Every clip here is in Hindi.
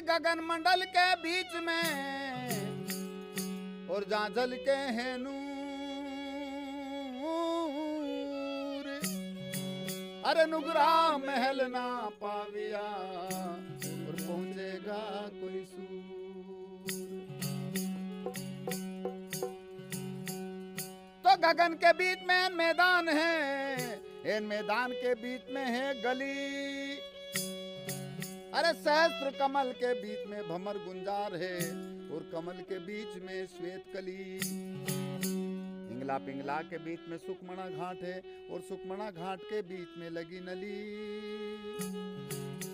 गगन मंडल के बीच में और जहाँ जल के हैं नूर, अरे नुगरा महल ना पाविया और पहुंचेगा कोई सूर। तो गगन के बीच में मैदान है, इन मैदान के बीच में है गली, अरे सहस्त्र कमल के बीच में भमर गुंजार है और कमल के बीच में श्वेत कली। पिंगला पिंगला के बीच में सुखमणा घाट है और सुखमणा घाट के बीच में लगी नली।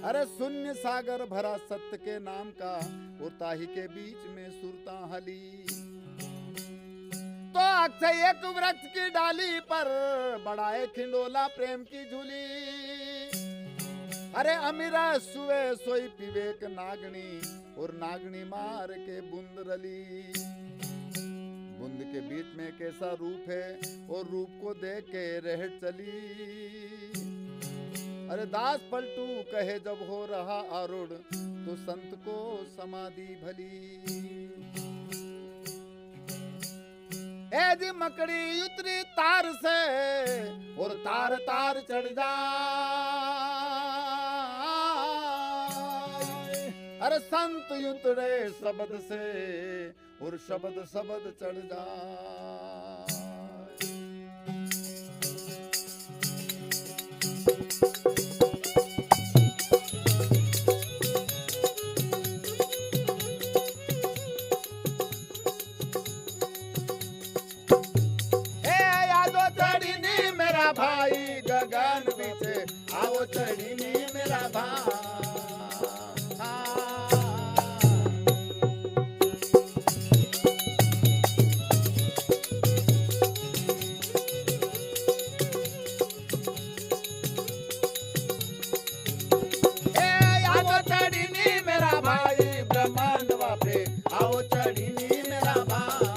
अरे शून्य सागर भरा सत्य के नाम का और ताही के बीच में सुरता हली। तो अक्षय एक वृक्ष की डाली पर बड़ा एक खिंडोला प्रेम की झूली। अरे अमीरा सुवे सोई पिवेक नागनी और नागनी मार के बूंद रली। बूंद के बीच में कैसा रूप है और रूप को देख के रह चली। अरे दास पलटू कहे जब हो रहा आरूढ़ तो संत को समाधि भली। एज मकड़ी उतरी तार से और तार तार चढ़ जा। अरे संत उतरे शब्द से और शब्द शब्द चढ़ जा। भाई गगन बीचे आओ चढ़ीनी मेरा भाई। आओ चढ़ीनी मेरा भाई ब्रह्मांड वापे आओ चढ़ीनी मेरा भाई।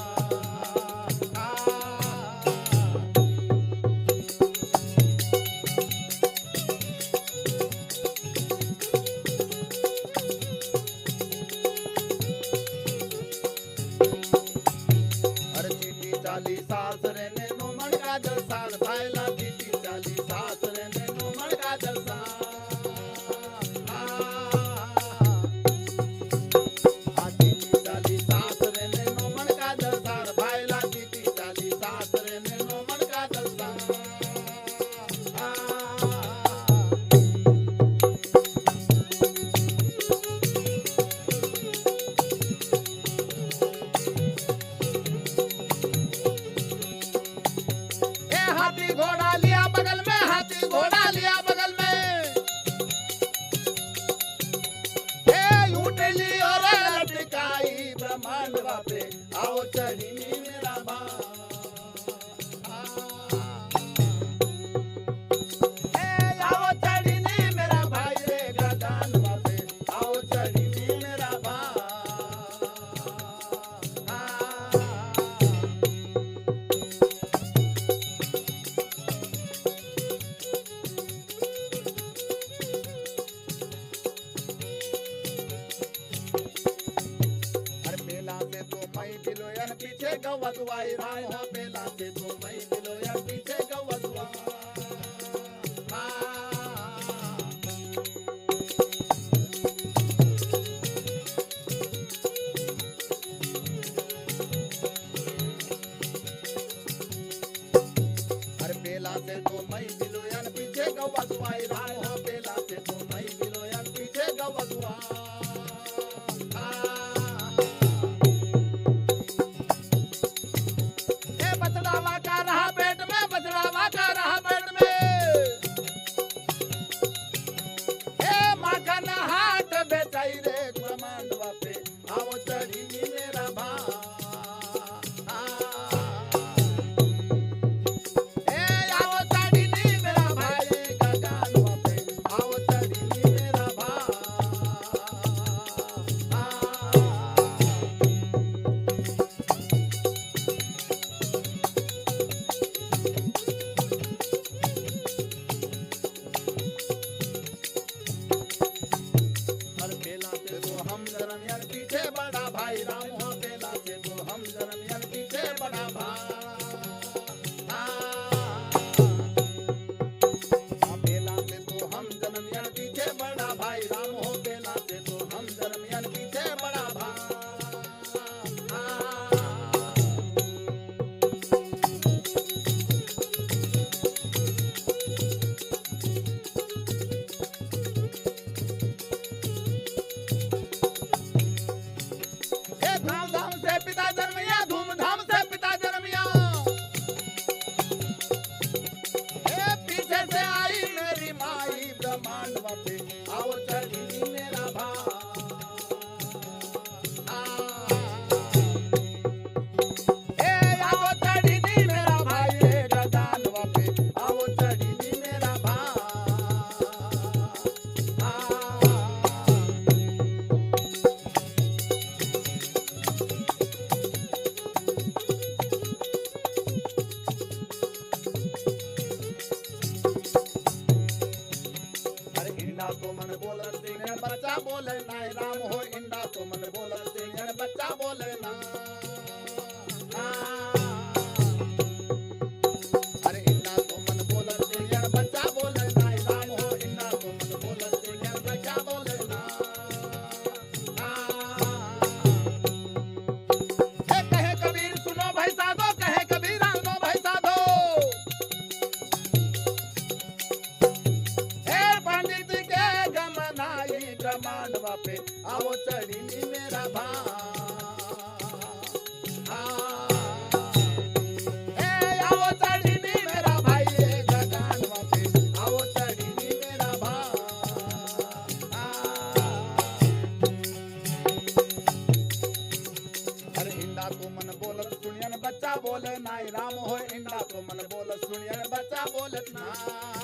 आओ चढ़ीनी मेरा भाई गगन वापे आओ चढ़ी बच्चा बोले ना राम हो इंडा तो मन बोलत सुनियन बच्चा बोले ना अरे इंडा तो मन बोलत सुनियन बच्चा बोले ना राम हो इंडा तो मन बोलत सुनियन बच्चा बोले ना कहे कबीर सुनो भाई साधो कहे कबीर सुनो भाई साधो हे पंडित के गमनाई ब्रह्मांडवा पे आओ चढ़ी मेरा भाई आओ चढ़ी मेरा भाई गगनवा पे आओ चढ़ी मेरा भाई अरे इंडा तो मन बोलत सुनियन बच्चा बोले ना राम हो इंडा तो मन बोलत सुनियन बच्चा बोलत ना